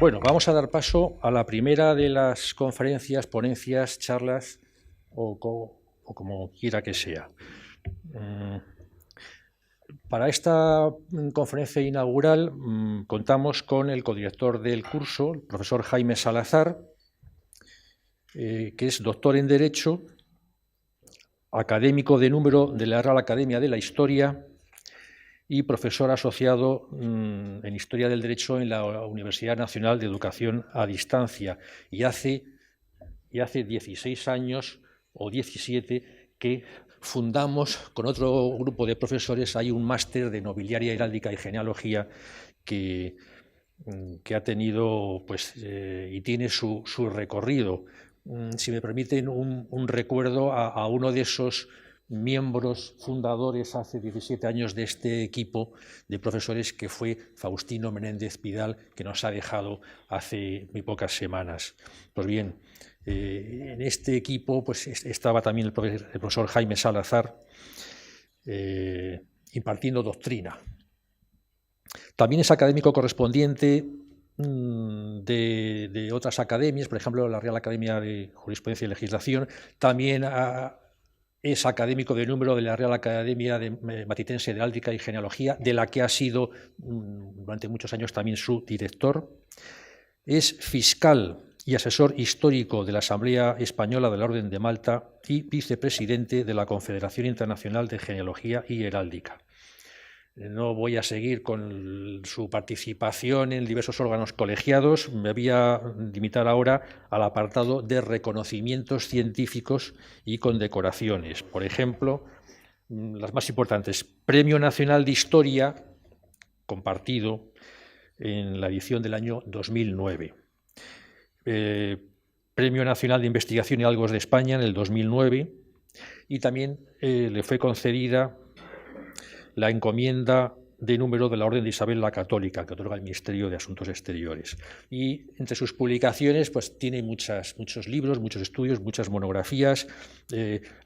Bueno, vamos a dar paso a la primera de las conferencias, ponencias, charlas o como quiera que sea. Para esta conferencia inaugural contamos con el codirector del curso, el profesor Jaime Salazar, que es doctor en Derecho, académico de número de la Real Academia de la Historia y profesor asociado en Historia del Derecho en la Universidad Nacional de Educación a Distancia. Y hace 16 años o 17 que fundamos con otro grupo de profesores, hay un máster de nobiliaria heráldica y genealogía que ha tenido y tiene su recorrido. Si me permiten, un recuerdo a uno de esos miembros fundadores hace 17 años de este equipo de profesores, que fue Faustino Menéndez Pidal, que nos ha dejado hace muy pocas semanas. Pues bien, en este equipo estaba también el profesor Jaime Salazar, impartiendo doctrina. También es académico correspondiente de otras academias, por ejemplo, la Real Academia de Jurisprudencia y Legislación. También es académico de número de la Real Academia Matitense de Heráldica y Genealogía, de la que ha sido durante muchos años también su director. Es fiscal y asesor histórico de la Asamblea Española de la Orden de Malta y vicepresidente de la Confederación Internacional de Genealogía y Heráldica. No voy a seguir con su participación en diversos órganos colegiados. Me voy a limitar ahora al apartado de reconocimientos científicos y condecoraciones. Por ejemplo, las más importantes: Premio Nacional de Historia compartido en la edición del año 2009. Premio Nacional de Investigación y Hallazgos de España en el 2009, y también le fue concedida la encomienda de número de la Orden de Isabel la Católica, que otorga el Ministerio de Asuntos Exteriores. Y entre sus publicaciones tiene muchos libros, muchos estudios, muchas monografías,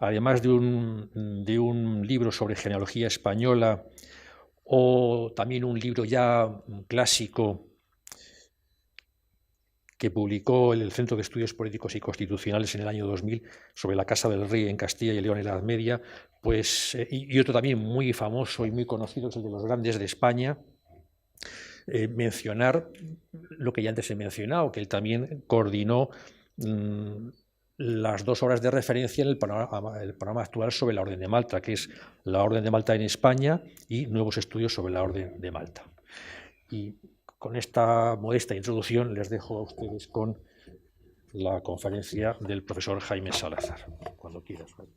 además de un libro sobre genealogía española, o también un libro ya clásico que publicó el Centro de Estudios Políticos y Constitucionales en el año 2000 sobre la Casa del Rey en Castilla y León en la Edad Media, y otro también muy famoso y muy conocido, es el de los Grandes de España. Mencionar lo que ya antes he mencionado, que él también coordinó las dos obras de referencia en el panorama actual sobre la Orden de Malta, que es la Orden de Malta en España y nuevos estudios sobre la Orden de Malta. Y con esta modesta introducción les dejo a ustedes con la conferencia del profesor Jaime Salazar. Cuando quieras, Jaime.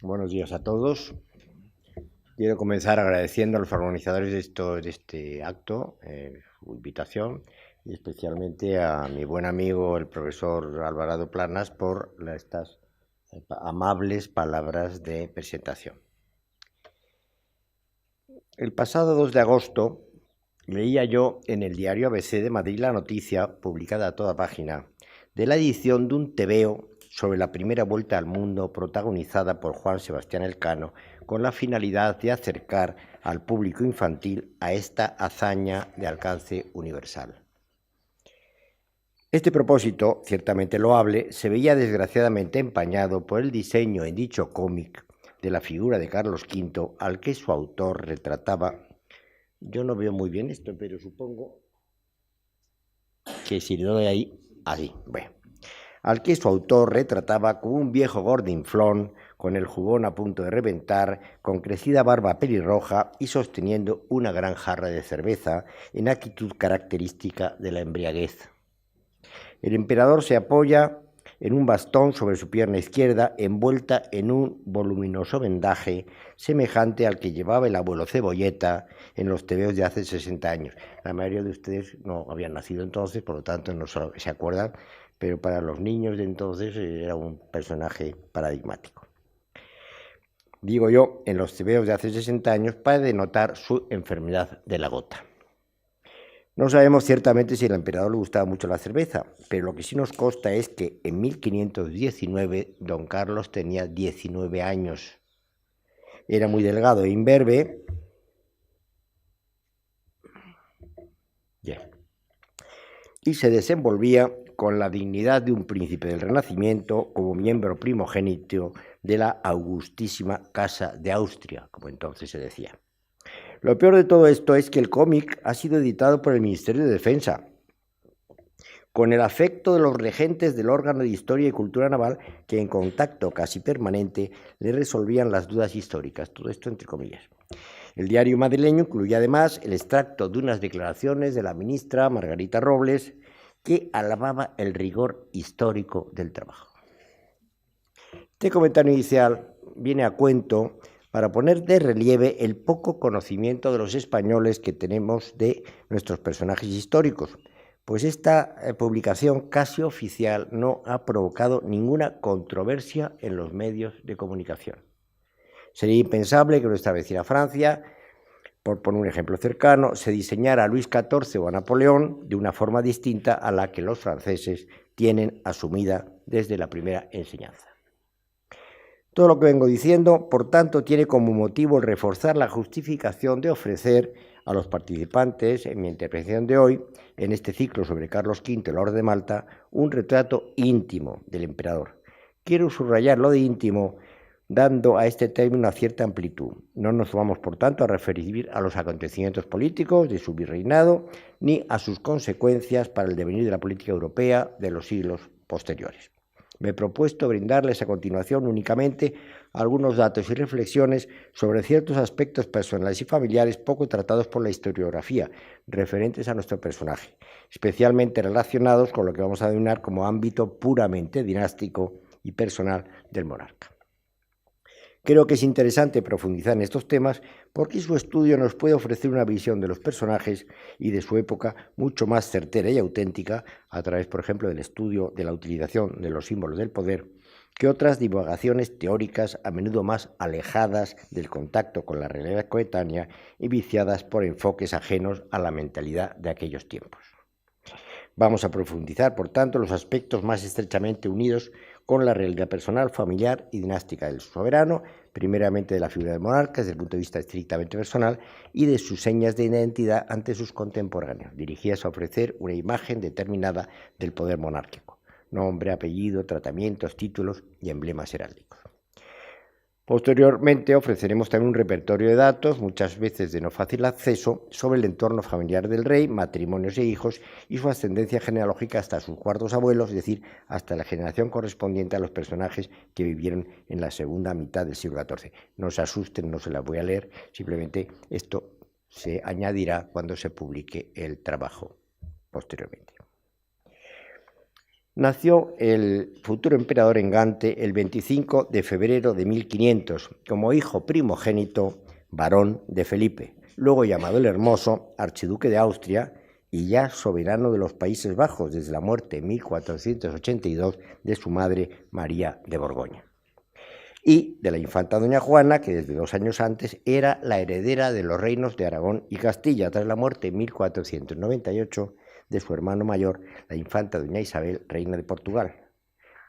Buenos días a todos. Quiero comenzar agradeciendo a los organizadores de este acto su invitación, y especialmente a mi buen amigo el profesor Alvarado Planas por estas amables palabras de presentación. El pasado 2 de agosto leía yo en el diario ABC de Madrid la noticia, publicada a toda página, de la edición de un tebeo sobre la primera vuelta al mundo protagonizada por Juan Sebastián Elcano, con la finalidad de acercar al público infantil a esta hazaña de alcance universal. Este propósito, ciertamente loable, se veía desgraciadamente empañado por el diseño en dicho cómic de la figura de Carlos V, al que su autor retrataba. Yo no veo muy bien esto, pero supongo que si le doy ahí, así, bueno. Al que su autor retrataba como un viejo gordinflón, con el jubón a punto de reventar, con crecida barba pelirroja y sosteniendo una gran jarra de cerveza, en actitud característica de la embriaguez. El emperador se apoya en un bastón sobre su pierna izquierda, envuelta en un voluminoso vendaje semejante al que llevaba el abuelo Cebolleta en los tebeos de hace 60 años. La mayoría de ustedes no habían nacido entonces, por lo tanto no se acuerdan, pero para los niños de entonces era un personaje paradigmático. Digo yo, en los tebeos de hace 60 años, para denotar su enfermedad de la gota. No sabemos ciertamente si al emperador le gustaba mucho la cerveza, pero lo que sí nos consta es que en 1519 don Carlos tenía 19 años era muy delgado e imberbe. Y se desenvolvía con la dignidad de un príncipe del Renacimiento como miembro primogénito de la augustísima Casa de Austria, como entonces se decía. Lo peor de todo esto es que el cómic ha sido editado por el Ministerio de Defensa, con el afecto de los regentes del órgano de Historia y Cultura Naval, que en contacto casi permanente le resolvían las dudas históricas, todo esto entre comillas. El diario madrileño incluye además el extracto de unas declaraciones de la ministra Margarita Robles, que alababa el rigor histórico del trabajo. Este comentario inicial viene a cuento para poner de relieve el poco conocimiento de los españoles que tenemos de nuestros personajes históricos, pues esta publicación casi oficial no ha provocado ninguna controversia en los medios de comunicación. Sería impensable que nuestra vecina Francia, por poner un ejemplo cercano, se diseñara a Luis XIV o a Napoleón de una forma distinta a la que los franceses tienen asumida desde la primera enseñanza. Todo lo que vengo diciendo, por tanto, tiene como motivo el reforzar la justificación de ofrecer a los participantes en mi intervención de hoy, en este ciclo sobre Carlos V, el Orden de Malta, un retrato íntimo del emperador. Quiero subrayar lo de íntimo, dando a este término una cierta amplitud. No nos vamos, por tanto, a referir a los acontecimientos políticos de su virreinado, ni a sus consecuencias para el devenir de la política europea de los siglos posteriores. Me he propuesto brindarles a continuación únicamente algunos datos y reflexiones sobre ciertos aspectos personales y familiares poco tratados por la historiografía, referentes a nuestro personaje, especialmente relacionados con lo que vamos a denominar como ámbito puramente dinástico y personal del monarca. Creo que es interesante profundizar en estos temas porque su estudio nos puede ofrecer una visión de los personajes y de su época mucho más certera y auténtica a través, por ejemplo, del estudio de la utilización de los símbolos del poder que otras divagaciones teóricas a menudo más alejadas del contacto con la realidad coetánea y viciadas por enfoques ajenos a la mentalidad de aquellos tiempos. Vamos a profundizar, por tanto, los aspectos más estrechamente unidos con la realidad personal, familiar y dinástica del soberano, primeramente de la figura del monarca desde el punto de vista estrictamente personal y de sus señas de identidad ante sus contemporáneos, dirigidas a ofrecer una imagen determinada del poder monárquico, nombre, apellido, tratamientos, títulos y emblemas heráldicos. Posteriormente ofreceremos también un repertorio de datos, muchas veces de no fácil acceso, sobre el entorno familiar del rey, matrimonios e hijos y su ascendencia genealógica hasta sus cuartos abuelos, es decir, hasta la generación correspondiente a los personajes que vivieron en la segunda mitad del siglo XIV. No se asusten, no se las voy a leer, simplemente esto se añadirá cuando se publique el trabajo posteriormente. Nació el futuro emperador en Gante el 25 de febrero de 1500 como hijo primogénito varón de Felipe, luego llamado el Hermoso, archiduque de Austria y ya soberano de los Países Bajos desde la muerte en 1482 de su madre María de Borgoña. Y de la infanta doña Juana, que desde 2 años antes era la heredera de los reinos de Aragón y Castilla tras la muerte en 1498 de su hermano mayor, la infanta doña Isabel, reina de Portugal.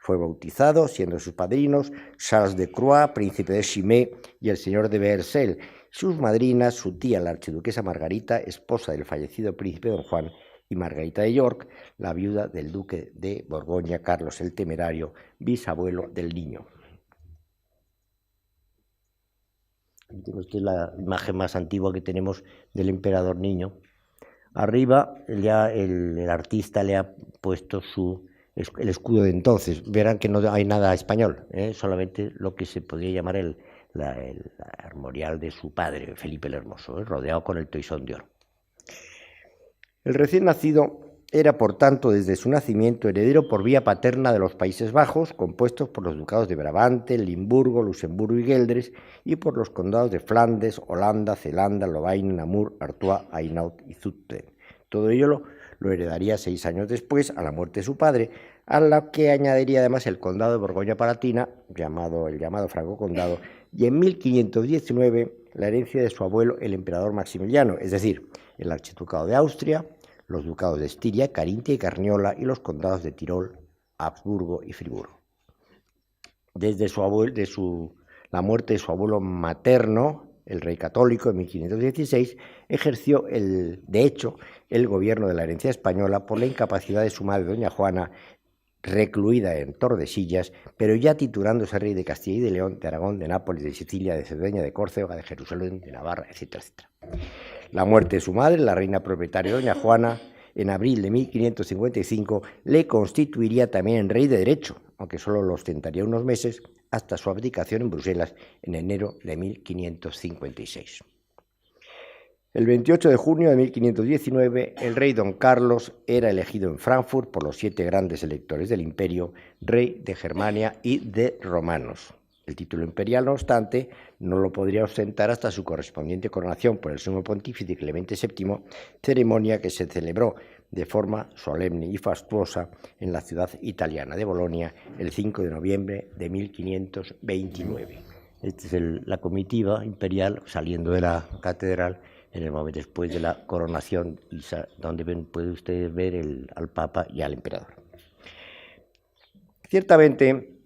Fue bautizado, siendo sus padrinos Charles de Croix, príncipe de Chimay, y el señor de Beersel. Sus madrinas, su tía, la archiduquesa Margarita, esposa del fallecido príncipe don Juan, y Margarita de York, la viuda del duque de Borgoña, Carlos el Temerario, bisabuelo del niño. Esta es la imagen más antigua que tenemos del emperador niño. Arriba ya el artista le ha puesto el escudo de entonces. Verán que no hay nada español, solamente lo que se podría llamar el armorial de su padre, Felipe el Hermoso, rodeado con el toisón de oro. El recién nacido era, por tanto, desde su nacimiento heredero por vía paterna de los Países Bajos, compuestos por los ducados de Brabante, Limburgo, Luxemburgo y Gueldres, y por los condados de Flandes, Holanda, Zelanda, Lovaina, Namur, Artois, Hainaut y Zutphen. Todo ello lo heredaría 6 años después, a la muerte de su padre, a la que añadiría además el condado de Borgoña-Palatina, el llamado Franco Condado, y en 1519 la herencia de su abuelo, el emperador Maximiliano, es decir, el archiducado de Austria, los ducados de Estiria, Carintia y Carniola y los condados de Tirol, Habsburgo y Friburgo. Desde su la muerte de su abuelo materno, el rey católico, en 1516, ejerció, de hecho, el gobierno de la herencia española por la incapacidad de su madre, doña Juana, recluida en Tordesillas, pero ya titulándose rey de Castilla y de León, de Aragón, de Nápoles, de Sicilia, de Cerdeña, de Córcega, de Jerusalén, de Navarra, etcétera, etcétera. La muerte de su madre, la reina propietaria doña Juana, en abril de 1555, le constituiría también en rey de derecho, aunque solo lo ostentaría unos meses, hasta su abdicación en Bruselas en enero de 1556. El 28 de junio de 1519, el rey don Carlos era elegido en Frankfurt por los 7 grandes electores del imperio, rey de Germania y de romanos. El título imperial, no obstante, no lo podría ostentar hasta su correspondiente coronación por el sumo pontífice Clemente VII, ceremonia que se celebró de forma solemne y fastuosa en la ciudad italiana de Bolonia el 5 de noviembre de 1529. Esta es la comitiva imperial saliendo de la catedral en el momento después de la coronación, donde puede usted ver al Papa y al Emperador. Ciertamente,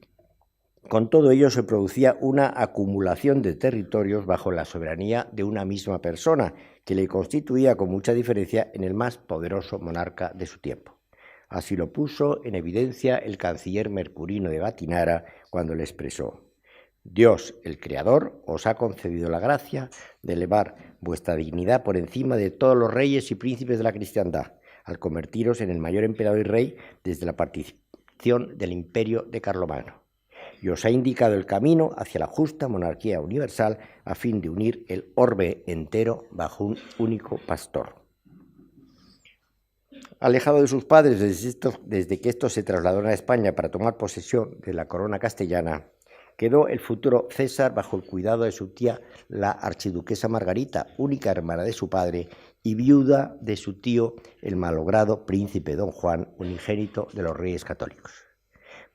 con todo ello se producía una acumulación de territorios bajo la soberanía de una misma persona, que le constituía con mucha diferencia en el más poderoso monarca de su tiempo. Así lo puso en evidencia el canciller Mercurino de Gattinara cuando le expresó: Dios, el Creador, os ha concedido la gracia de elevar vuestra dignidad por encima de todos los reyes y príncipes de la cristiandad, al convertiros en el mayor emperador y rey desde la partición del imperio de Carlomagno. Y os ha indicado el camino hacia la justa monarquía universal a fin de unir el orbe entero bajo un único pastor. Alejado de sus padres desde que estos se trasladaron a España para tomar posesión de la corona castellana, quedó el futuro César bajo el cuidado de su tía, la archiduquesa Margarita, única hermana de su padre y viuda de su tío, el malogrado príncipe don Juan, unigénito de los reyes católicos.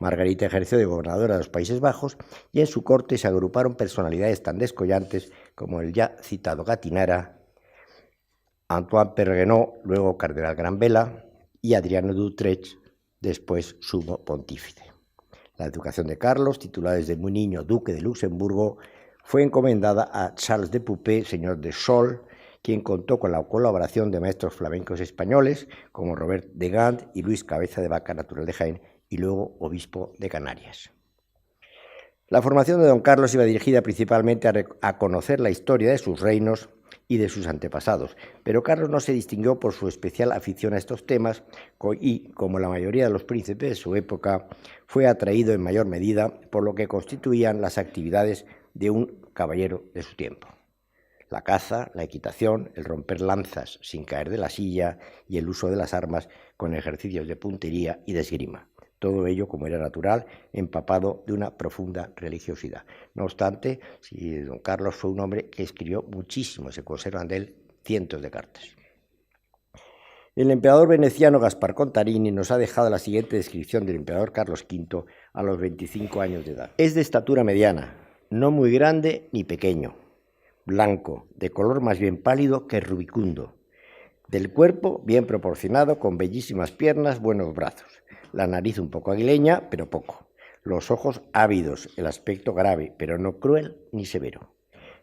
Margarita ejerció de gobernadora de los Países Bajos y en su corte se agruparon personalidades tan descollantes como el ya citado Gattinara, Antoine Perregnaud, luego cardenal Granvela, y Adriano d'Utrecht, después sumo pontífice. La educación de Carlos, titulado desde muy niño duque de Luxemburgo, fue encomendada a Charles de Poupée, señor de Sol, quien contó con la colaboración de maestros flamencos españoles como Robert de Gand y Luis Cabeza de Vaca, natural de Jaén, y luego obispo de Canarias. La formación de don Carlos iba dirigida principalmente a conocer la historia de sus reinos y de sus antepasados, pero Carlos no se distinguió por su especial afición a estos temas y, como la mayoría de los príncipes de su época, fue atraído en mayor medida por lo que constituían las actividades de un caballero de su tiempo: la caza, la equitación, el romper lanzas sin caer de la silla y el uso de las armas con ejercicios de puntería y de esgrima. Todo ello, como era natural, empapado de una profunda religiosidad. No obstante, don Carlos fue un hombre que escribió muchísimo, se conservan de él cientos de cartas. El emperador veneciano Gaspar Contarini nos ha dejado la siguiente descripción del emperador Carlos V a los 25 años de edad. Es de estatura mediana, no muy grande ni pequeño, blanco, de color más bien pálido que rubicundo, del cuerpo bien proporcionado, con bellísimas piernas, buenos brazos. La nariz un poco aguileña, pero poco. Los ojos ávidos, el aspecto grave, pero no cruel ni severo.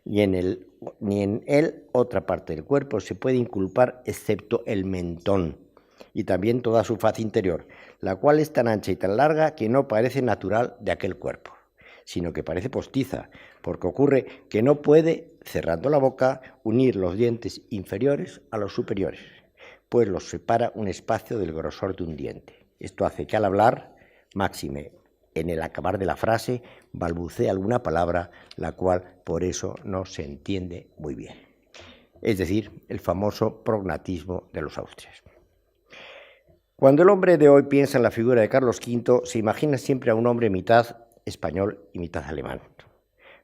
Ni en él otra parte del cuerpo se puede inculpar excepto el mentón y también toda su faz interior, la cual es tan ancha y tan larga que no parece natural de aquel cuerpo, sino que parece postiza, porque ocurre que no puede, cerrando la boca, unir los dientes inferiores a los superiores, pues los separa un espacio del grosor de un diente. Esto hace que al hablar, máxime en el acabar de la frase, balbucee alguna palabra, la cual por eso no se entiende muy bien. Es decir, el famoso prognatismo de los Austrias. Cuando el hombre de hoy piensa en la figura de Carlos V, se imagina siempre a un hombre mitad español y mitad alemán.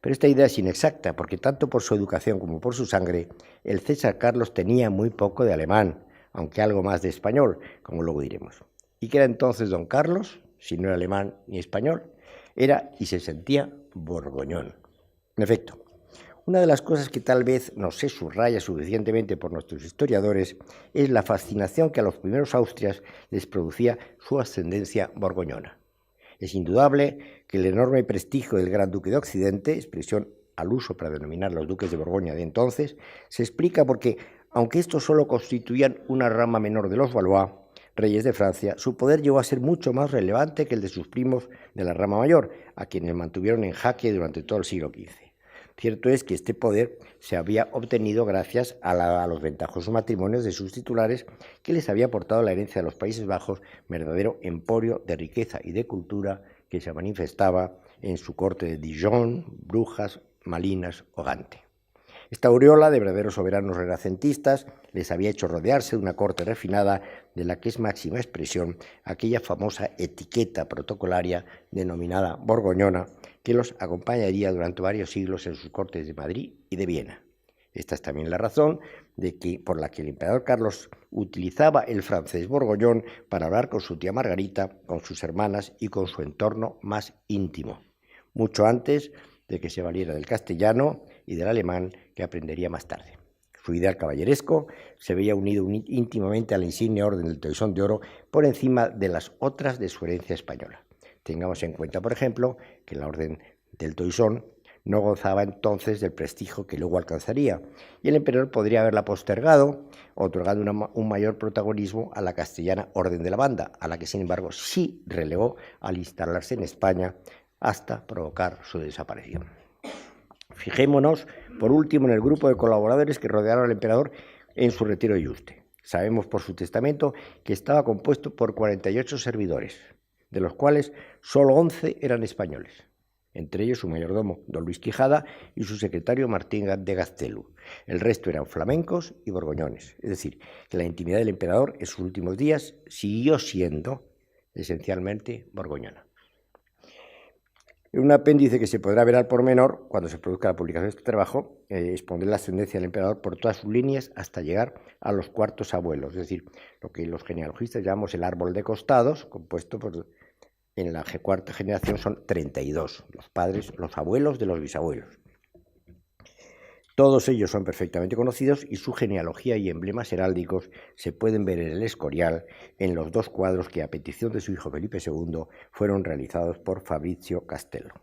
Pero esta idea es inexacta, porque tanto por su educación como por su sangre, el César Carlos tenía muy poco de alemán, aunque algo más de español, como luego diremos. ¿Y qué era entonces don Carlos? Si no era alemán ni español, era y se sentía borgoñón. En efecto, una de las cosas que tal vez no se subraya suficientemente por nuestros historiadores es la fascinación que a los primeros Austrias les producía su ascendencia borgoñona. Es indudable que el enorme prestigio del Gran Duque de Occidente, expresión al uso para denominar los duques de Borgoña de entonces, se explica porque, aunque estos solo constituían una rama menor de los Valois, reyes de Francia, su poder llegó a ser mucho más relevante que el de sus primos de la rama mayor, a quienes mantuvieron en jaque durante todo el siglo XV. Cierto es que este poder se había obtenido gracias a los ventajosos matrimonios de sus titulares, que les había aportado la herencia de los Países Bajos, verdadero emporio de riqueza y de cultura que se manifestaba en su corte de Dijon, Brujas, Malinas o Gante. Esta aureola de verdaderos soberanos renacentistas les había hecho rodearse de una corte refinada de la que es máxima expresión aquella famosa etiqueta protocolaria denominada borgoñona, que los acompañaría durante varios siglos en sus cortes de Madrid y de Viena. Esta es también la razón por la que el emperador Carlos utilizaba el francés borgoñón para hablar con su tía Margarita, con sus hermanas y con su entorno más íntimo, mucho antes de que se valiera del castellano y del alemán que aprendería más tarde. Su ideal caballeresco se veía unido íntimamente a la insigne Orden del Toisón de Oro por encima de las otras de su herencia española. Tengamos en cuenta, por ejemplo, que la Orden del Toisón no gozaba entonces del prestigio que luego alcanzaría, y el emperador podría haberla postergado, otorgando un mayor protagonismo a la castellana Orden de la Banda, a la que sin embargo sí relegó al instalarse en España hasta provocar su desaparición. Fijémonos, por último, en el grupo de colaboradores que rodearon al emperador en su retiro de Yuste. Sabemos por su testamento que estaba compuesto por 48 servidores, de los cuales solo 11 eran españoles, entre ellos su mayordomo, don Luis Quijada, y su secretario Martín de Gaztelu. El resto eran flamencos y borgoñones, es decir, que la intimidad del emperador en sus últimos días siguió siendo esencialmente borgoñona. En un apéndice que se podrá ver al pormenor, cuando se produzca la publicación de este trabajo, expondré la ascendencia del emperador por todas sus líneas hasta llegar a los cuartos abuelos, es decir, lo que los genealogistas llamamos el árbol de costados, compuesto en la cuarta generación son 32, los padres, los abuelos de los bisabuelos. Todos ellos son perfectamente conocidos y su genealogía y emblemas heráldicos se pueden ver en el Escorial, en los dos cuadros que a petición de su hijo Felipe II fueron realizados por Fabrizio Castello.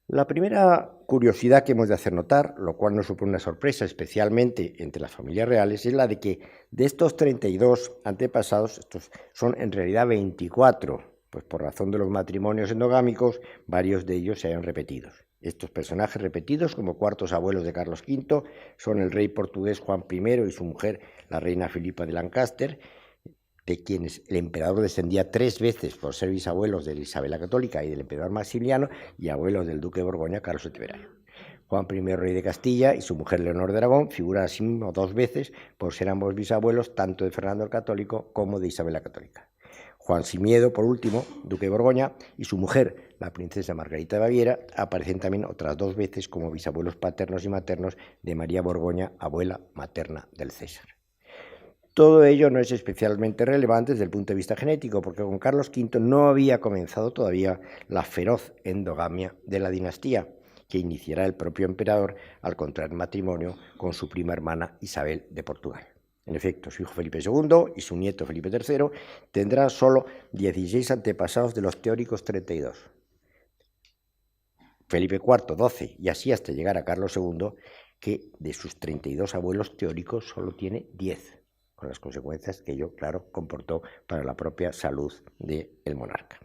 La primera curiosidad que hemos de hacer notar, lo cual nos supone una sorpresa especialmente entre las familias reales, es la de que de estos 32 antepasados, estos son en realidad 24, pues por razón de los matrimonios endogámicos, varios de ellos se hayan repetido. Estos personajes repetidos como cuartos abuelos de Carlos V son el rey portugués Juan I y su mujer, la reina Filipa de Lancaster, de quienes el emperador descendía 3 veces por ser bisabuelos de Isabel la Católica y del emperador Maximiliano, y abuelos del duque de Borgoña, Carlos el Temerario. Juan I, rey de Castilla, y su mujer Leonor de Aragón figuran asimismo 2 veces por ser ambos bisabuelos tanto de Fernando el Católico como de Isabel la Católica. Juan Simiedo, por último, duque de Borgoña, y su mujer, la princesa Margarita de Baviera, aparecen también otras 2 veces como bisabuelos paternos y maternos de María Borgoña, abuela materna del César. Todo ello no es especialmente relevante desde el punto de vista genético, porque con Carlos V no había comenzado todavía la feroz endogamia de la dinastía, que iniciará el propio emperador al contraer matrimonio con su prima hermana Isabel de Portugal. En efecto, su hijo Felipe II y su nieto Felipe III tendrán solo 16 antepasados de los teóricos 32. Felipe IV, 12, y así hasta llegar a Carlos II, que de sus 32 abuelos teóricos solo tiene 10, con las consecuencias que ello, claro, comportó para la propia salud del monarca.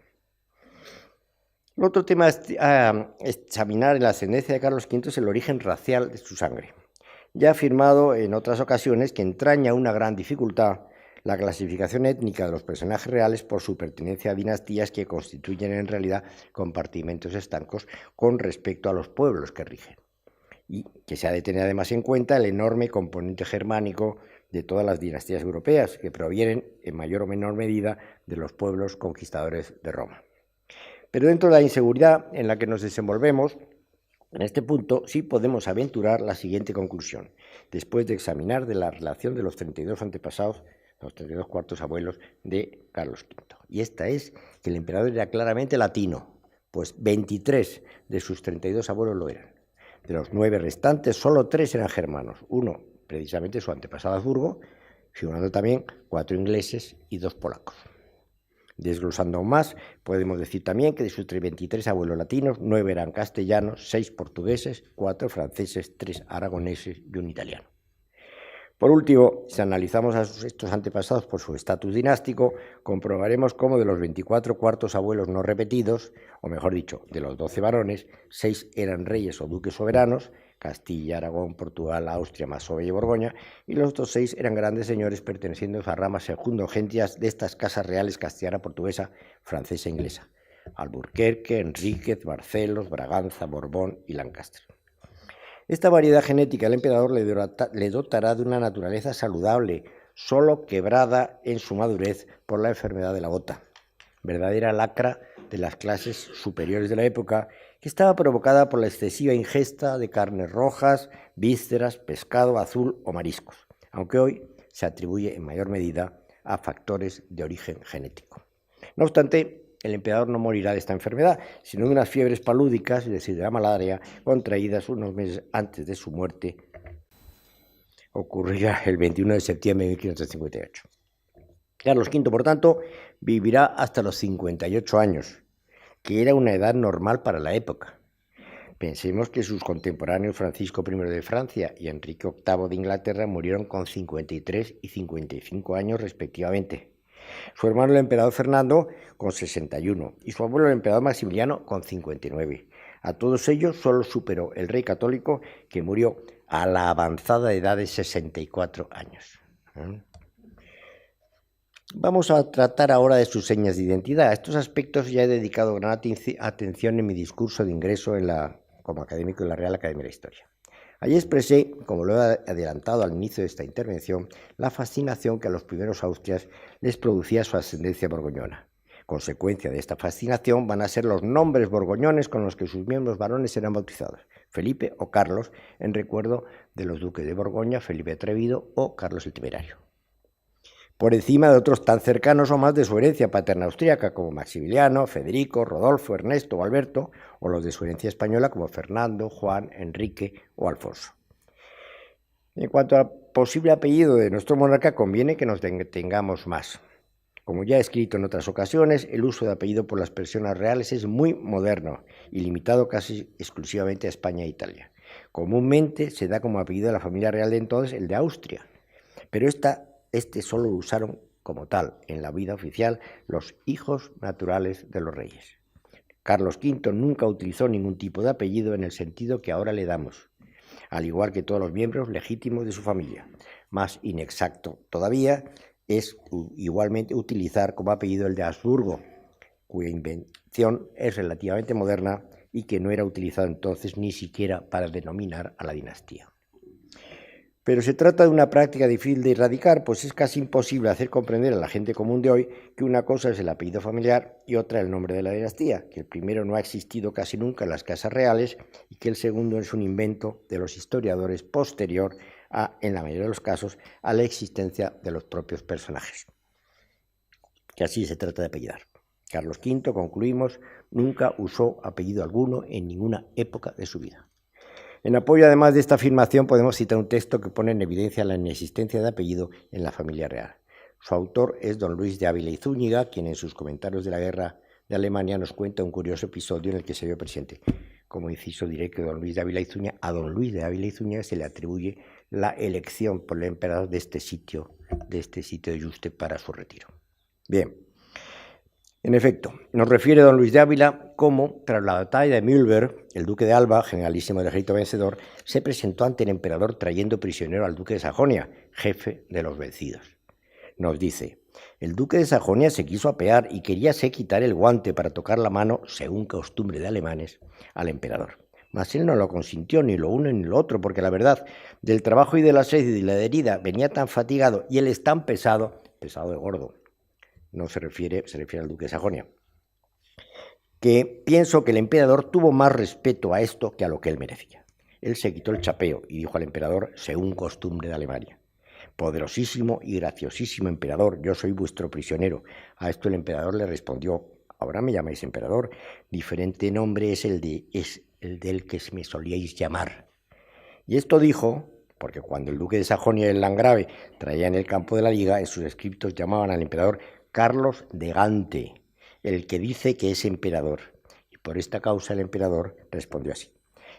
El otro tema a examinar en la ascendencia de Carlos V es el origen racial de su sangre. Ya ha afirmado en otras ocasiones que entraña una gran dificultad la clasificación étnica de los personajes reales por su pertenencia a dinastías que constituyen en realidad compartimentos estancos con respecto a los pueblos que rigen, y que se ha de tener además en cuenta el enorme componente germánico de todas las dinastías europeas, que provienen en mayor o menor medida de los pueblos conquistadores de Roma. Pero dentro de la inseguridad en la que nos desenvolvemos, en este punto sí podemos aventurar la siguiente conclusión, después de examinar de la relación de los 32 antepasados, los 32 cuartos abuelos de Carlos V. Y esta es que el emperador era claramente latino, pues 23 de sus 32 abuelos lo eran. De los 9 restantes, solo 3 eran germanos, uno precisamente su antepasado Habsburgo, figurando también 4 ingleses y 2 polacos. Desglosando más, podemos decir también que de sus 23 abuelos latinos, 9 eran castellanos, 6 portugueses, 4 franceses, 3 aragoneses y un italiano. Por último, si analizamos a estos antepasados por su estatus dinástico, comprobaremos cómo de los 24 cuartos abuelos no repetidos, o mejor dicho, de los 12 varones, 6 eran reyes o duques soberanos, Castilla, Aragón, Portugal, Austria, Masovia y Borgoña, y los otros 6 eran grandes señores perteneciendo a ramas secundogentias de estas casas reales castellana, portuguesa, francesa e inglesa: Alburquerque, Enríquez, Barcelos, Braganza, Borbón y Lancaster. Esta variedad genética al emperador le dotará de una naturaleza saludable, solo quebrada en su madurez por la enfermedad de la gota, verdadera lacra de las clases superiores de la época, que estaba provocada por la excesiva ingesta de carnes rojas, vísceras, pescado azul o mariscos, aunque hoy se atribuye en mayor medida a factores de origen genético. No obstante, el emperador no morirá de esta enfermedad, sino de unas fiebres palúdicas, es decir, de la malaria, contraídas unos meses antes de su muerte. Ocurrirá el 21 de septiembre de 1558. Carlos V, por tanto, vivirá hasta los 58 años, que era una edad normal para la época. Pensemos que sus contemporáneos Francisco I de Francia y Enrique VIII de Inglaterra murieron con 53 y 55 años respectivamente. Su hermano el emperador Fernando con 61 y su abuelo el emperador Maximiliano con 59. A todos ellos solo superó el rey católico, que murió a la avanzada edad de 64 años. Vamos a tratar ahora de sus señas de identidad. A estos aspectos ya he dedicado gran atención en mi discurso de ingreso como académico en la Real Academia de la Historia. Allí expresé, como lo he adelantado al inicio de esta intervención, la fascinación que a los primeros austrias les producía su ascendencia borgoñona. Consecuencia de esta fascinación van a ser los nombres borgoñones con los que sus miembros varones serán bautizados: Felipe o Carlos, en recuerdo de los duques de Borgoña, Felipe Atrevido o Carlos el Temerario, por encima de otros tan cercanos o más de su herencia paterna austríaca, como Maximiliano, Federico, Rodolfo, Ernesto o Alberto, o los de su herencia española, como Fernando, Juan, Enrique o Alfonso. En cuanto al posible apellido de nuestro monarca, conviene que nos detengamos más. Como ya he escrito en otras ocasiones, el uso de apellido por las personas reales es muy moderno y limitado casi exclusivamente a España e Italia. Comúnmente se da como apellido de la familia real de entonces el de Austria, pero este solo lo usaron como tal en la vida oficial los hijos naturales de los reyes. Carlos V nunca utilizó ningún tipo de apellido en el sentido que ahora le damos, al igual que todos los miembros legítimos de su familia. Más inexacto todavía es igualmente utilizar como apellido el de Habsburgo, cuya invención es relativamente moderna y que no era utilizado entonces ni siquiera para denominar a la dinastía. Pero se trata de una práctica difícil de erradicar, pues es casi imposible hacer comprender a la gente común de hoy que una cosa es el apellido familiar y otra el nombre de la dinastía, que el primero no ha existido casi nunca en las casas reales y que el segundo es un invento de los historiadores posterior en la mayoría de los casos, a la existencia de los propios personajes. Que así se trata de apellidar. Carlos V, concluimos, nunca usó apellido alguno en ninguna época de su vida. En apoyo, además de esta afirmación, podemos citar un texto que pone en evidencia la inexistencia de apellido en la familia real. Su autor es don Luis de Ávila y Zúñiga, quien en sus comentarios de la guerra de Alemania nos cuenta un curioso episodio en el que se vio presente. Como inciso, diré que a don Luis de Ávila y Zúñiga se le atribuye la elección por el emperador de este sitio de Yuste para su retiro. Bien. En efecto, nos refiere don Luis de Ávila cómo, tras la batalla de Mühlberg, el duque de Alba, generalísimo del ejército vencedor, se presentó ante el emperador trayendo prisionero al duque de Sajonia, jefe de los vencidos. Nos dice: el duque de Sajonia se quiso apear y queríase quitar el guante para tocar la mano, según costumbre de alemanes, al emperador. Mas él no lo consintió, ni lo uno ni lo otro, porque la verdad, del trabajo y de la sed y de la herida, venía tan fatigado y él es tan pesado de gordo. No se refiere al duque de Sajonia, que pienso que el emperador tuvo más respeto a esto que a lo que él merecía. Él se quitó el chapeo y dijo al emperador, según costumbre de Alemania: poderosísimo y graciosísimo emperador, yo soy vuestro prisionero. A esto el emperador le respondió: ahora me llamáis emperador, diferente nombre es el del que me solíais llamar. Y esto dijo porque cuando el duque de Sajonia y el landgrave traían el campo de la liga, en sus escritos llamaban al emperador Carlos de Gante, el que dice que es emperador. Y por esta causa el emperador respondió así.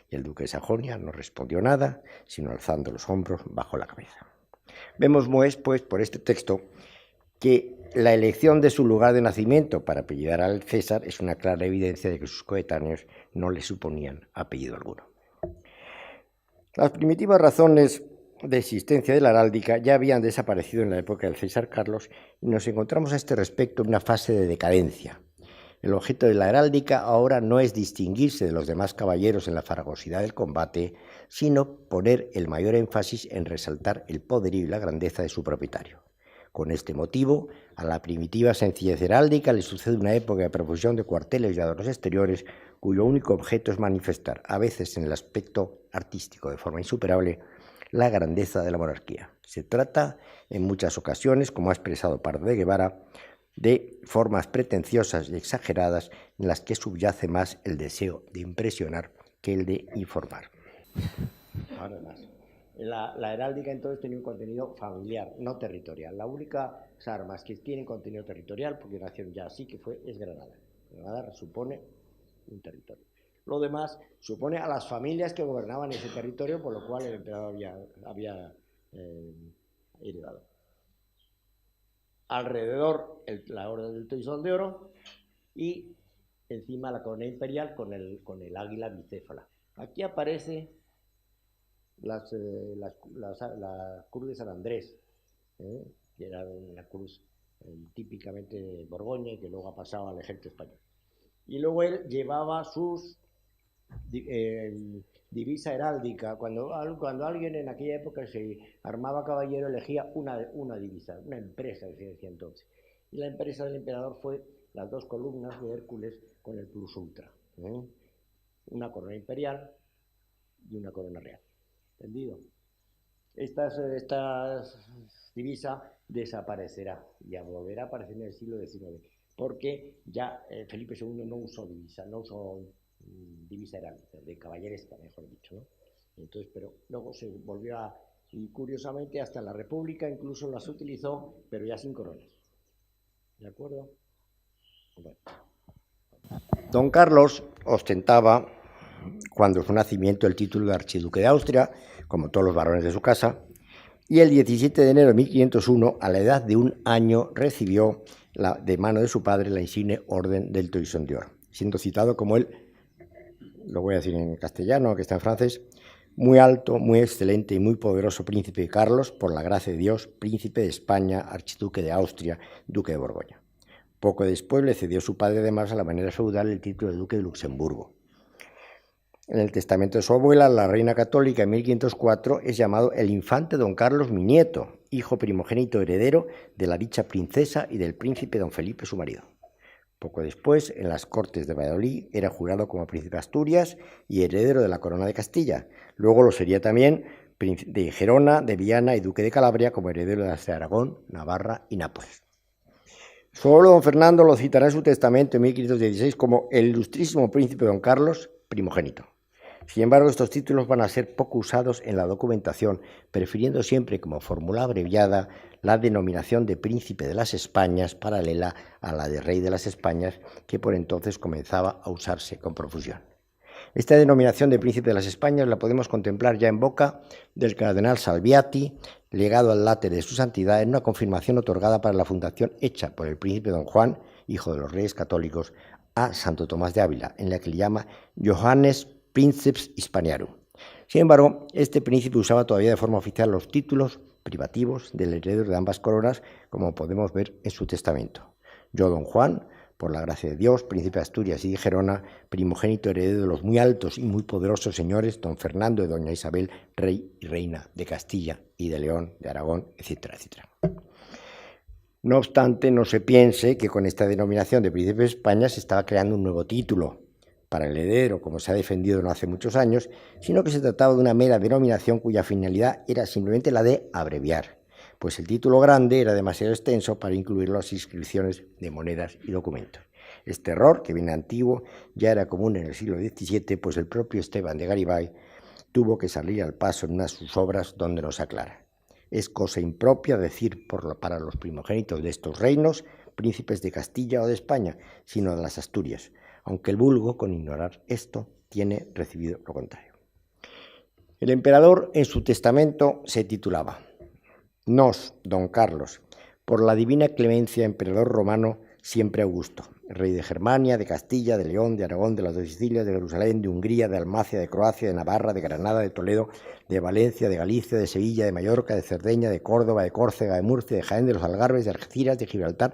Y el duque de Sajonia no respondió nada, sino alzando los hombros bajo la cabeza. Vemos, pues, por este texto, que la elección de su lugar de nacimiento para apellidar al César es una clara evidencia de que sus coetáneos no le suponían apellido alguno. Las primitivas razones de existencia de la heráldica ya habían desaparecido en la época del César Carlos y nos encontramos a este respecto en una fase de decadencia. El objeto de la heráldica ahora no es distinguirse de los demás caballeros en la farragosidad del combate, sino poner el mayor énfasis en resaltar el poderío y la grandeza de su propietario. Con este motivo, a la primitiva sencillez heráldica le sucede una época de profusión de cuarteles y adornos exteriores cuyo único objeto es manifestar, a veces en el aspecto artístico de forma insuperable, la grandeza de la monarquía. Se trata, en muchas ocasiones, como ha expresado Pardo de Guevara, de formas pretenciosas y exageradas en las que subyace más el deseo de impresionar que el de informar. Ahora más. La heráldica entonces tenía un contenido familiar, no territorial. La única armas que tienen contenido territorial, porque nacieron ya así, es Granada. Granada supone un territorio. Lo demás supone a las familias que gobernaban ese territorio, por lo cual el emperador había heredado. Alrededor la orden del Toisón de Oro y encima la corona imperial con el águila bicéfala. Aquí aparece la cruz de San Andrés, que era una cruz típicamente de Borgoña y que luego ha pasado al ejército español. Y luego él llevaba sus divisa heráldica. Cuando alguien en aquella época se armaba caballero, elegía una divisa, una empresa, se decía entonces. Y la empresa del emperador fue las dos columnas de Hércules con el plus ultra. Una corona imperial y una corona real. ¿Entendido? Esta divisa desaparecerá y volverá a aparecer en el siglo XIX, porque ya Felipe II no usó divisa, heráldica, de caballeresca, mejor dicho, ¿no? Entonces, pero luego se volvió y curiosamente hasta la República incluso las utilizó, pero ya sin coronas. ¿De acuerdo? Bueno. Don Carlos ostentaba, cuando su nacimiento, el título de archiduque de Austria, como todos los varones de su casa, y el 17 de enero de 1501, a la edad de 1 año, recibió de mano de su padre la insigne Orden del Toisón de Oro, siendo citado como el, lo voy a decir en castellano, que está en francés, muy alto, muy excelente y muy poderoso príncipe Carlos, por la gracia de Dios, príncipe de España, archiduque de Austria, duque de Borgoña. Poco después le cedió su padre además a la manera feudal el título de duque de Luxemburgo. En el testamento de su abuela, la reina católica, en 1504, es llamado el infante don Carlos mi nieto, hijo primogénito heredero de la dicha princesa y del príncipe don Felipe su marido. Poco después, en las Cortes de Valladolid, era jurado como príncipe de Asturias y heredero de la corona de Castilla. Luego lo sería también de Gerona, de Viana y duque de Calabria como heredero de las de Aragón, Navarra y Nápoles. Su abuelo don Fernando lo citará en su testamento en 1516 como el ilustrísimo príncipe don Carlos primogénito. Sin embargo, estos títulos van a ser poco usados en la documentación, prefiriendo siempre como fórmula abreviada la denominación de príncipe de las Españas, paralela a la de rey de las Españas, que por entonces comenzaba a usarse con profusión. Esta denominación de príncipe de las Españas la podemos contemplar ya en boca del cardenal Salviati, legado al láter de su santidad, en una confirmación otorgada para la fundación hecha por el príncipe don Juan, hijo de los reyes católicos, a Santo Tomás de Ávila, en la que le llama Johannes Princeps Hispaniarum. Sin embargo, este príncipe usaba todavía de forma oficial los títulos privativos del heredero de ambas coronas, como podemos ver en su testamento. Yo, don Juan, por la gracia de Dios, príncipe de Asturias y de Gerona, primogénito heredero de los muy altos y muy poderosos señores don Fernando y doña Isabel, rey y reina de Castilla y de León, de Aragón, etcétera, etcétera. No obstante, no se piense que con esta denominación de príncipe de España se estaba creando un nuevo título para el heredero, como se ha defendido no hace muchos años, sino que se trataba de una mera denominación cuya finalidad era simplemente la de abreviar, pues el título grande era demasiado extenso para incluir las inscripciones de monedas y documentos. Este error, que viene antiguo, ya era común en el siglo XVII, pues el propio Esteban de Garibay tuvo que salir al paso en una de sus obras donde nos aclara. Es cosa impropia decir para los primogénitos de estos reinos, príncipes de Castilla o de España, sino de las Asturias, aunque el vulgo, con ignorar esto, tiene recibido lo contrario. El emperador en su testamento se titulaba: Nos, don Carlos, por la divina clemencia, emperador romano siempre augusto, rey de Germania, de Castilla, de León, de Aragón, de las dos Sicilias, de Jerusalén, de Hungría, de Almacia, de Croacia, de Navarra, de Granada, de Toledo, de Valencia, de Galicia, de Sevilla, de Mallorca, de Cerdeña, de Córdoba, de Córcega, de Murcia, de Jaén, de los Algarves, de Algeciras, de Gibraltar,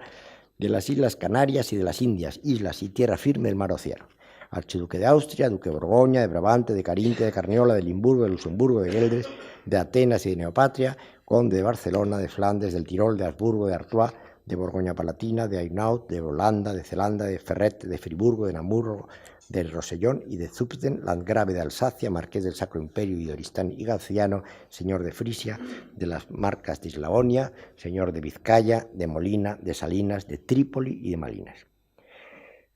de las Islas Canarias y de las Indias, islas y tierra firme del mar Océano. Archiduque de Austria, duque de Borgoña, de Brabante, de Carintia, de Carniola, de Limburgo, de Luxemburgo, de Geldres, de Atenas y de Neopatria, conde de Barcelona, de Flandes, del Tirol, de Habsburgo, de Artois, de Borgoña Palatina, de Hainaut, de Holanda, de Zelanda, de Ferret, de Friburgo, de Namur, de Rosellón y de Zutphen, landgrave de Alsacia, marqués del Sacro Imperio y de Oristán y Galciano, señor de Frisia, de las Marcas de Islaonia, señor de Vizcaya, de Molina, de Salinas, de Trípoli y de Malinas.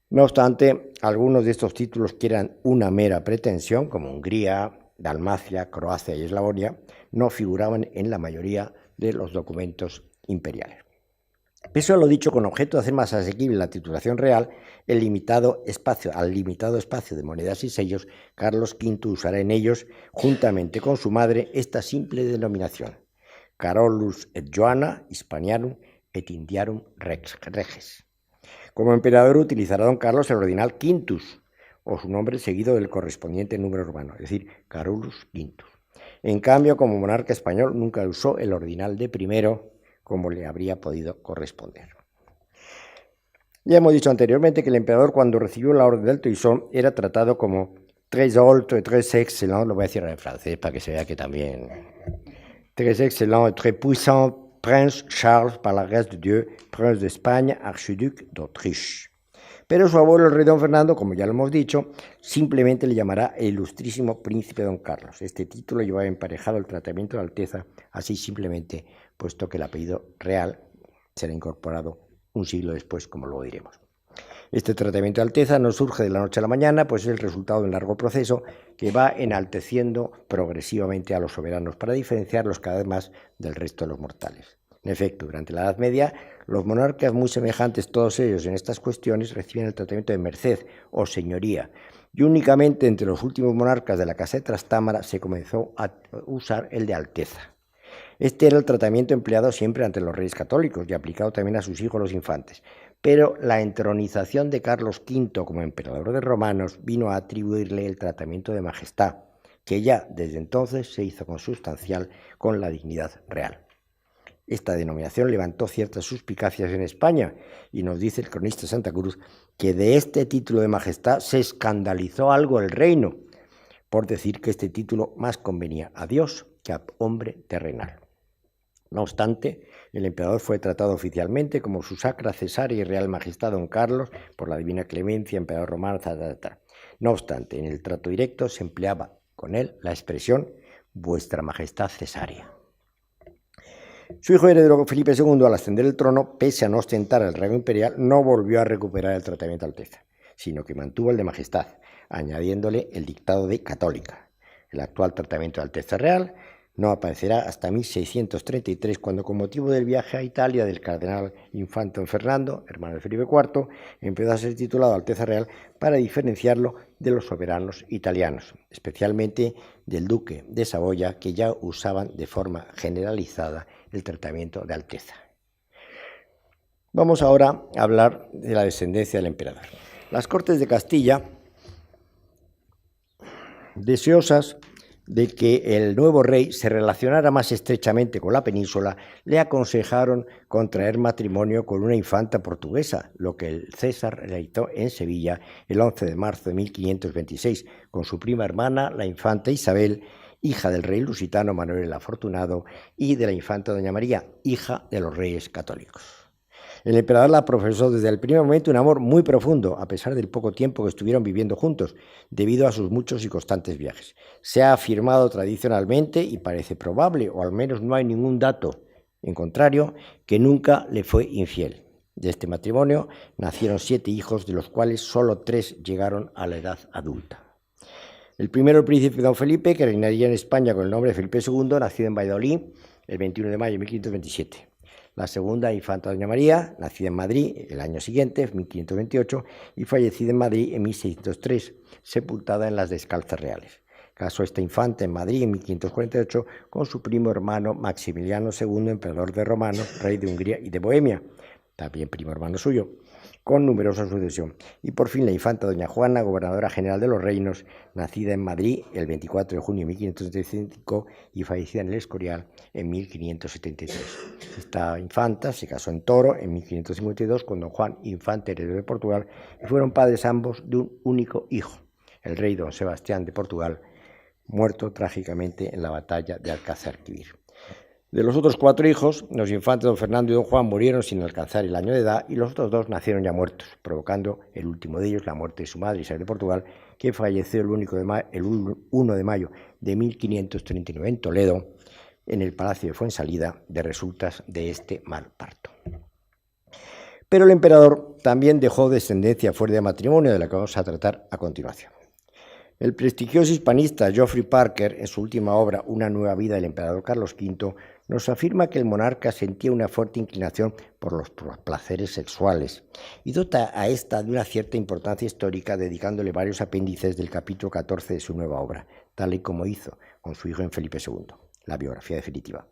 No obstante, algunos de estos títulos que eran una mera pretensión, como Hungría, Dalmacia, Croacia y Eslavonia, no figuraban en la mayoría de los documentos imperiales. Pese a lo dicho, con objeto de hacer más asequible la titulación real, al limitado espacio de monedas y sellos, Carlos V usará en ellos, juntamente con su madre, esta simple denominación: Carolus et Joanna Hispaniarum et Indiarum Reges. Como emperador utilizará don Carlos el ordinal Quintus, o su nombre seguido del correspondiente número romano, es decir, Carolus Quintus. En cambio, como monarca español, nunca usó el ordinal de primero, como le habría podido corresponder. Ya hemos dicho anteriormente que el emperador, cuando recibió la orden del Toisón, era tratado como très haut et très excellent, lo voy a decir en francés para que se vea que también, très excellent et très puissant Prince Charles par la grâce de Dieu, Prince de España, Archiduc d'Autriche. Pero su abuelo, el rey don Fernando, como ya lo hemos dicho, simplemente le llamará el ilustrísimo príncipe don Carlos. Este título llevaba emparejado el tratamiento de Alteza, así simplemente, puesto que el apellido real será incorporado un siglo después, como luego diremos. Este tratamiento de Alteza no surge de la noche a la mañana, pues es el resultado de un largo proceso que va enalteciendo progresivamente a los soberanos para diferenciarlos cada vez más del resto de los mortales. En efecto, durante la Edad Media, los monarcas, muy semejantes todos ellos en estas cuestiones, reciben el tratamiento de merced o señoría, y únicamente entre los últimos monarcas de la Casa de Trastámara se comenzó a usar el de Alteza. Este era el tratamiento empleado siempre ante los reyes católicos y aplicado también a sus hijos los infantes, pero la entronización de Carlos V como emperador de romanos vino a atribuirle el tratamiento de majestad, que ya desde entonces se hizo consustancial con la dignidad real. Esta denominación levantó ciertas suspicacias en España y nos dice el cronista Santa Cruz que de este título de majestad se escandalizó algo el reino, por decir que este título más convenía a Dios que a hombre terrenal. No obstante, el emperador fue tratado oficialmente como su sacra cesárea y real majestad don Carlos por la divina clemencia, emperador romano, etc. No obstante, en el trato directo se empleaba con él la expresión vuestra majestad cesárea. Su hijo heredero Felipe II, al ascender el trono, pese a no ostentar el rango imperial, no volvió a recuperar el tratamiento de Alteza, sino que mantuvo el de majestad, añadiéndole el dictado de católica. El actual tratamiento de Alteza Real no aparecerá hasta 1633, cuando con motivo del viaje a Italia del cardenal infante don Fernando, hermano de Felipe IV, empezó a ser titulado Alteza Real para diferenciarlo de los soberanos italianos, especialmente del duque de Saboya, que ya usaban de forma generalizada el tratamiento de Alteza. Vamos ahora a hablar de la descendencia del emperador. Las Cortes de Castilla, deseosas de que el nuevo rey se relacionara más estrechamente con la península, le aconsejaron contraer matrimonio con una infanta portuguesa, lo que el César realizó en Sevilla el 11 de marzo de 1526, con su prima hermana, la infanta Isabel, hija del rey lusitano Manuel el Afortunado, y de la infanta doña María, hija de los reyes católicos. El emperador la profesó desde el primer momento un amor muy profundo, a pesar del poco tiempo que estuvieron viviendo juntos, debido a sus muchos y constantes viajes. Se ha afirmado tradicionalmente, y parece probable, o al menos no hay ningún dato en contrario, que nunca le fue infiel. De este matrimonio nacieron 7 hijos, de los cuales solo 3 llegaron a la edad adulta. El primero, el príncipe don Felipe, que reinaría en España con el nombre de Felipe II, nacido en Valladolid el 21 de mayo de 1527. La segunda, infanta doña María, nacida en Madrid el año siguiente, 1528, y fallecida en Madrid en 1603, sepultada en las Descalzas Reales. Casó esta infanta en Madrid en 1548 con su primo hermano Maximiliano II, emperador de romanos, rey de Hungría y de Bohemia, también primo hermano suyo, con numerosa sucesión. Y por fin la infanta doña Juana, gobernadora general de los reinos, nacida en Madrid el 24 de junio de 1535 y fallecida en el Escorial en 1573. Esta infanta se casó en Toro en 1552 con don Juan, infante heredero de Portugal, y fueron padres ambos de un único hijo, el rey don Sebastián de Portugal, muerto trágicamente en la batalla de Alcázar-Quibir. De los otros 4 hijos, los infantes don Fernando y don Juan murieron sin alcanzar el año de edad y los otros 2 nacieron ya muertos, provocando el último de ellos la muerte de su madre Isabel de Portugal, que falleció el 1 de mayo de 1539 en Toledo, en el Palacio de Fuensalida, de resultas de este mal parto. Pero el emperador también dejó descendencia fuera de matrimonio, de la que vamos a tratar a continuación. El prestigioso hispanista Geoffrey Parker, en su última obra Una nueva vida del emperador Carlos V, nos afirma que el monarca sentía una fuerte inclinación por los placeres sexuales y dota a esta de una cierta importancia histórica, dedicándole varios apéndices del capítulo 14 de su nueva obra, tal y como hizo con su hijo en Felipe II, la biografía definitiva.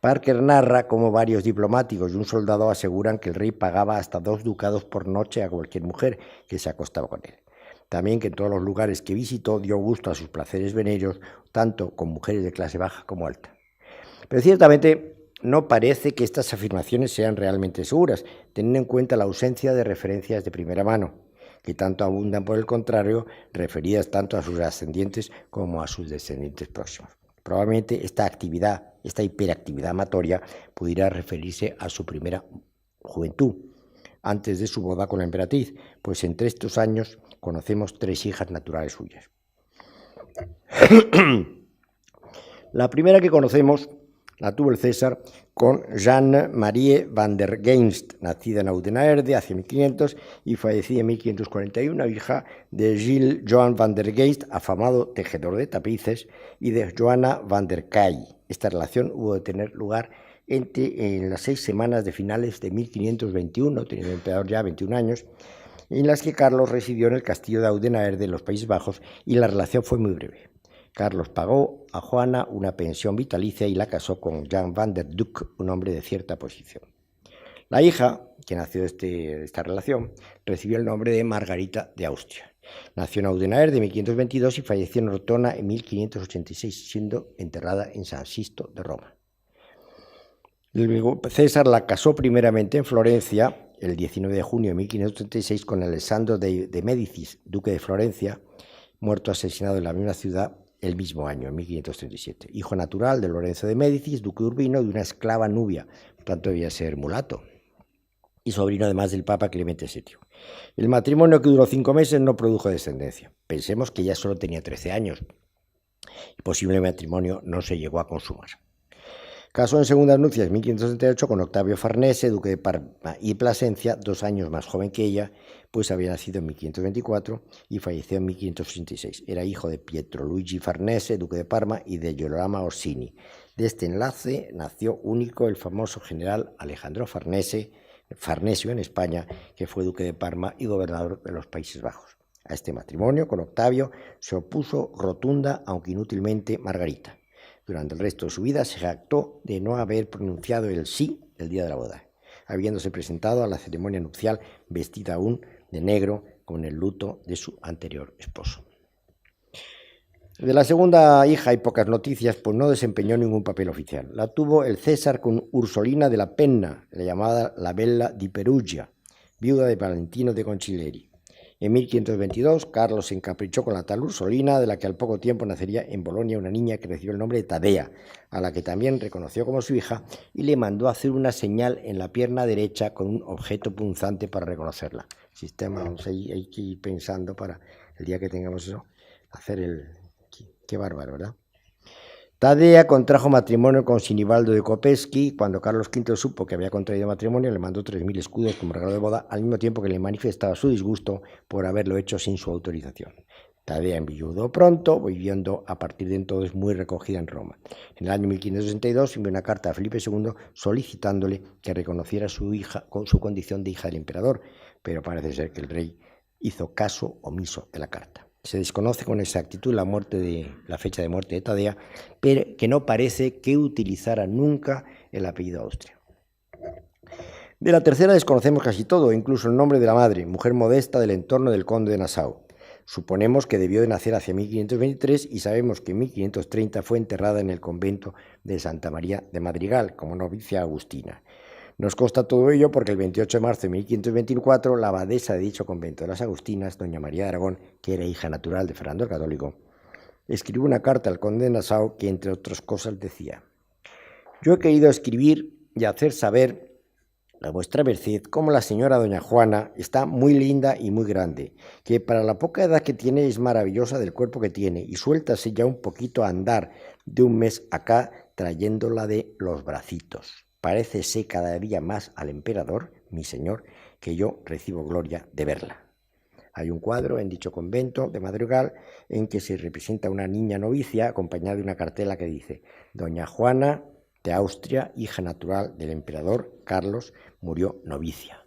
Parker narra cómo varios diplomáticos y un soldado aseguran que el rey pagaba hasta 2 ducados por noche a cualquier mujer que se acostaba con él. También que en todos los lugares que visitó dio gusto a sus placeres venéreos, tanto con mujeres de clase baja como alta. Pero ciertamente no parece que estas afirmaciones sean realmente seguras, teniendo en cuenta la ausencia de referencias de primera mano, que tanto abundan, por el contrario, referidas tanto a sus ascendientes como a sus descendientes próximos. Probablemente esta hiperactividad amatoria pudiera referirse a su primera juventud, antes de su boda con la emperatriz, pues entre estos años conocemos 3 hijas naturales suyas. La primera que conocemos la tuvo el César con Jeanne Marie van der Geenst, nacida en Oudenaarde hacia 1500 y fallecida en 1541, hija de Gilles Johan van der Geenst, afamado tejedor de tapices, y de Johanna van der Kaai. Esta relación hubo de tener lugar en las 6 semanas de finales de 1521, teniendo el emperador ya 21 años, en las que Carlos residió en el castillo de Oudenaarde, en los Países Bajos, y la relación fue muy breve. Carlos pagó a Juana una pensión vitalicia y la casó con Jan van der Duk, un hombre de cierta posición. La hija, que nació de esta relación, recibió el nombre de Margarita de Austria. Nació en Oudenaarde en 1522 y falleció en Ortona en 1586, siendo enterrada en San Sisto de Roma. Luego César la casó primeramente en Florencia el 19 de junio de 1536 con Alessandro de Médicis, duque de Florencia, muerto asesinado en la misma ciudad el mismo año, en 1537. Hijo natural de Lorenzo de Médicis, duque Urbino, de una esclava nubia, por tanto debía ser mulato, y sobrino además del Papa Clemente VII. El matrimonio, que duró 5 meses, no produjo descendencia. Pensemos que ya solo tenía 13 años. El posible matrimonio no se llegó a consumar. Casó en segundas nupcias en 1568 con Octavio Farnese, duque de Parma y Plasencia, 2 años más joven que ella, pues había nacido en 1524 y falleció en 1586. Era hijo de Pietro Luigi Farnese, duque de Parma, y de Girolamo Orsini. De este enlace nació único el famoso general Alejandro Farnesio en España, que fue duque de Parma y gobernador de los Países Bajos. A este matrimonio con Octavio se opuso rotunda, aunque inútilmente, Margarita. Durante el resto de su vida se jactó de no haber pronunciado el sí el día de la boda, habiéndose presentado a la ceremonia nupcial vestida aún de negro con el luto de su anterior esposo. De la segunda hija hay pocas noticias, pues no desempeñó ningún papel oficial. La tuvo el César con Ursolina de la Penna, la llamada la Bella di Perugia, viuda de Valentino de Concilieri. En 1522, Carlos se encaprichó con la tal Ursolina, de la que al poco tiempo nacería en Bolonia una niña que recibió el nombre de Tadea, a la que también reconoció como su hija, y le mandó hacer una señal en la pierna derecha con un objeto punzante para reconocerla. Sistema, hay que ir pensando para el día que tengamos eso, hacer el... Qué bárbaro, ¿verdad? Tadea contrajo matrimonio con Sinibaldo de Kopesky. Cuando Carlos V supo que había contraído matrimonio, le mandó 3.000 escudos como regalo de boda, al mismo tiempo que le manifestaba su disgusto por haberlo hecho sin su autorización. Tadea enviudó pronto, viviendo a partir de entonces muy recogida en Roma. En el año 1562 envió una carta a Felipe II solicitándole que reconociera su condición de hija del emperador, pero parece ser que el rey hizo caso omiso de la carta. Se desconoce con exactitud la fecha de muerte de Tadea, pero que no parece que utilizara nunca el apellido Austria. De la tercera desconocemos casi todo, incluso el nombre de la madre, mujer modesta del entorno del conde de Nassau. Suponemos que debió de nacer hacia 1523 y sabemos que en 1530 fue enterrada en el convento de Santa María de Madrigal como novicia agustina. Nos consta todo ello porque el 28 de marzo de 1524 la abadesa de dicho convento de las Agustinas, doña María de Aragón, que era hija natural de Fernando el Católico, escribió una carta al conde de Nassau que, entre otras cosas, decía: «Yo he querido escribir y hacer saber a vuestra merced cómo la señora doña Juana está muy linda y muy grande, que para la poca edad que tiene es maravillosa del cuerpo que tiene y suéltase ya un poquito a andar de un mes acá trayéndola de los bracitos. Parécese cada día más al emperador, mi señor, que yo recibo gloria de verla». Hay un cuadro en dicho convento de Madrigal en que se representa una niña novicia acompañada de una cartela que dice: «Doña Juana de Austria, hija natural del emperador Carlos, murió novicia».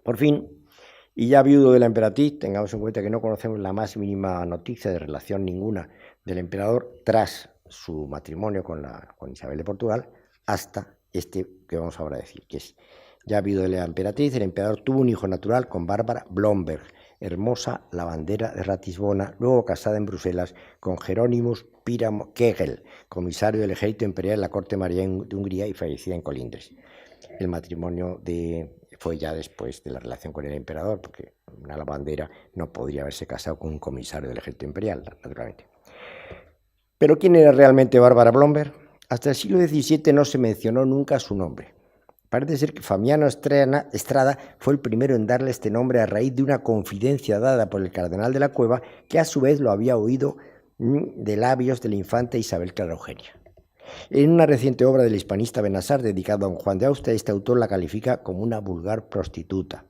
Por fin, y ya viudo de la emperatriz, tengamos en cuenta que no conocemos la más mínima noticia de relación ninguna del emperador tras su matrimonio con Isabel de Portugal, hasta este que vamos ahora a decir, que es ya viudo de la emperatriz. El emperador tuvo un hijo natural con Bárbara Blomberg, hermosa lavandera de Ratisbona, luego casada en Bruselas con Jerónimos Píramo Kegel, comisario del ejército imperial en la corte mariana de Hungría y fallecida en Colindres. El matrimonio fue ya después de la relación con el emperador, porque una lavandera no podría haberse casado con un comisario del ejército imperial, naturalmente. ¿Pero quién era realmente Bárbara Blomberg? Hasta el siglo XVII no se mencionó nunca su nombre. Parece ser que Famiano Estrada fue el primero en darle este nombre a raíz de una confidencia dada por el cardenal de la Cueva, que a su vez lo había oído de labios de la infanta Isabel Clara Eugenia. En una reciente obra del hispanista Benassar dedicada a don Juan de Austria, este autor la califica como una vulgar prostituta.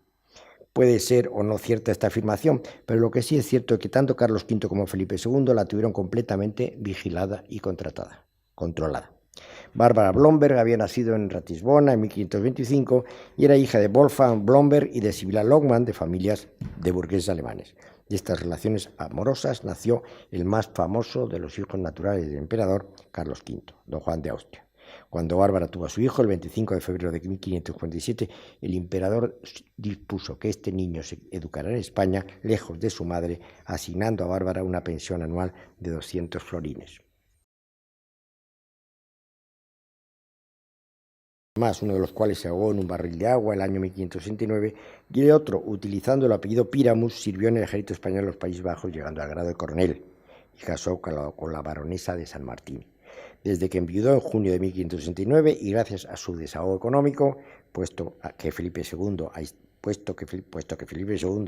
Puede ser o no cierta esta afirmación, pero lo que sí es cierto es que tanto Carlos V como Felipe II la tuvieron completamente vigilada y controlada. Bárbara Blomberg había nacido en Ratisbona en 1525 y era hija de Wolfgang Blomberg y de Sibila Lohmann, de familias de burgueses alemanes. De estas relaciones amorosas nació el más famoso de los hijos naturales del emperador, Carlos V, don Juan de Austria. Cuando Bárbara tuvo a su hijo, el 25 de febrero de 1547, el emperador dispuso que este niño se educara en España, lejos de su madre, asignando a Bárbara una pensión anual de 200 florines. Más, uno de los cuales se ahogó en un barril de agua el año 1569, y el otro, utilizando el apellido Pyramus, sirvió en el ejército español en los Países Bajos, llegando al grado de coronel, y casó con la baronesa de San Martín. Desde que enviudó en junio de 1569, y gracias a su desahogo económico, puesto que Felipe II,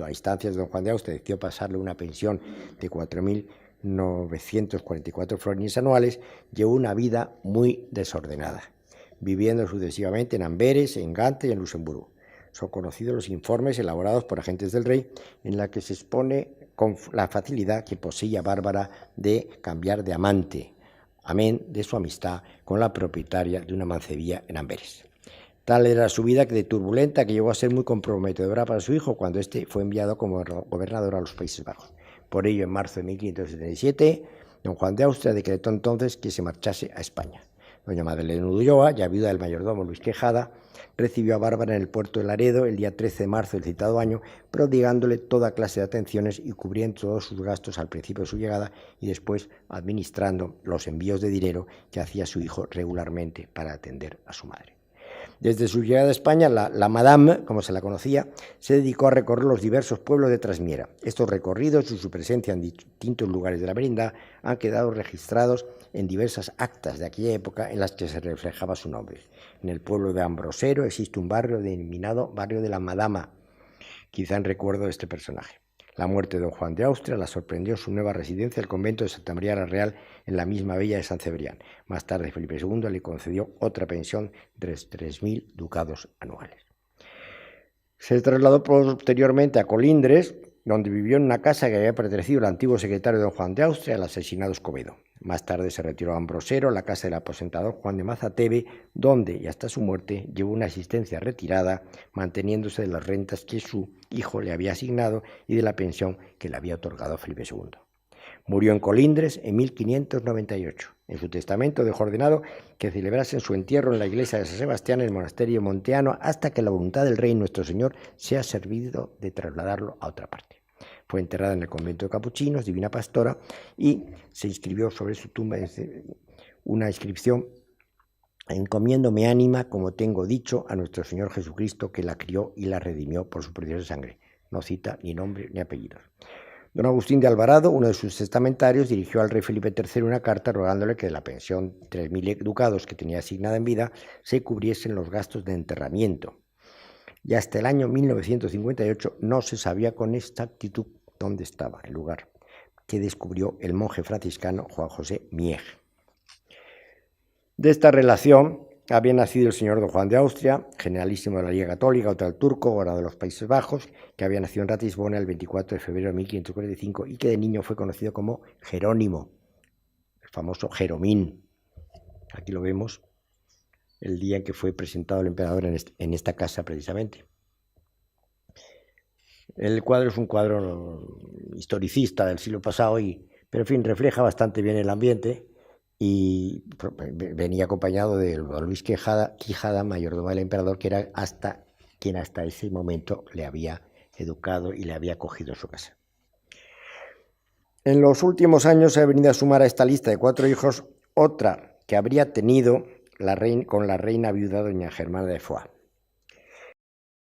a instancias de don Juan de Austria, decidió pasarle una pensión de 4.944 florines anuales, llevó una vida muy desordenada, viviendo sucesivamente en Amberes, en Gante y en Luxemburgo. Son conocidos los informes elaborados por agentes del rey en la que se expone con la facilidad que poseía Bárbara de cambiar de amante, amén de su amistad con la propietaria de una mancebía en Amberes. Tal era su vida de turbulenta que llegó a ser muy comprometedora para su hijo cuando éste fue enviado como gobernador a los Países Bajos. Por ello, en marzo de 1577, don Juan de Austria decretó entonces que se marchase a España. Doña Madeleine Ulloa, ya viuda del mayordomo Luis Quejada, recibió a Bárbara en el puerto de Laredo el día 13 de marzo del citado año, prodigándole toda clase de atenciones y cubriendo todos sus gastos al principio de su llegada y después administrando los envíos de dinero que hacía su hijo regularmente para atender a su madre. Desde su llegada a España, la Madame, como se la conocía, se dedicó a recorrer los diversos pueblos de Trasmiera. Estos recorridos y su presencia en distintos lugares de la merindad han quedado registrados en diversas actas de aquella época en las que se reflejaba su nombre. En el pueblo de Ambrosero existe un barrio denominado Barrio de la Madama, quizá en recuerdo de este personaje. La muerte de don Juan de Austria la sorprendió su nueva residencia, el convento de Santa María la Real, en la misma villa de San Cebrián. Más tarde, Felipe II le concedió otra pensión de 3.000 ducados anuales. Se trasladó posteriormente a Colindres, donde vivió en una casa que había pertenecido al antiguo secretario don Juan de Austria, el asesinado Escobedo. Más tarde se retiró a Ambrosero, la casa del aposentador Juan de Mazatebe, donde, y hasta su muerte, llevó una existencia retirada, manteniéndose de las rentas que su hijo le había asignado y de la pensión que le había otorgado Felipe II. Murió en Colindres en 1598. En su testamento dejó ordenado que celebrasen su entierro en la iglesia de San Sebastián, en el monasterio monteano, hasta que la voluntad del Rey nuestro Señor sea servido de trasladarlo a otra parte. Fue enterrada en el convento de Capuchinos, Divina Pastora, y se inscribió sobre su tumba una inscripción: encomiendo mi ánima, como tengo dicho, a nuestro Señor Jesucristo, que la crió y la redimió por su preciosa sangre. No cita ni nombre ni apellidos. Don Agustín de Alvarado, uno de sus testamentarios, dirigió al rey Felipe III una carta rogándole que de la pensión 3.000 ducados que tenía asignada en vida se cubriesen los gastos de enterramiento. Y hasta el año 1958 no se sabía con exactitud dónde estaba el lugar, que descubrió el monje franciscano Juan José Mieg. De esta relación había nacido el señor don Juan de Austria, generalísimo de la Liga Católica, otro turco, gobernador de los Países Bajos, que había nacido en Ratisbona el 24 de febrero de 1545 y que de niño fue conocido como Jerónimo, el famoso Jeromín. Aquí lo vemos, el día en que fue presentado el emperador en esta casa precisamente. El cuadro es un cuadro historicista del siglo pasado, pero en fin, refleja bastante bien el ambiente. Y venía acompañado de don Luis Quijada, mayordomo del emperador, que era quien hasta ese momento le había educado y le había acogido en su casa. En los últimos años se ha venido a sumar a esta lista de 4 hijos otra que habría tenido con la reina viuda doña Germana de Foix.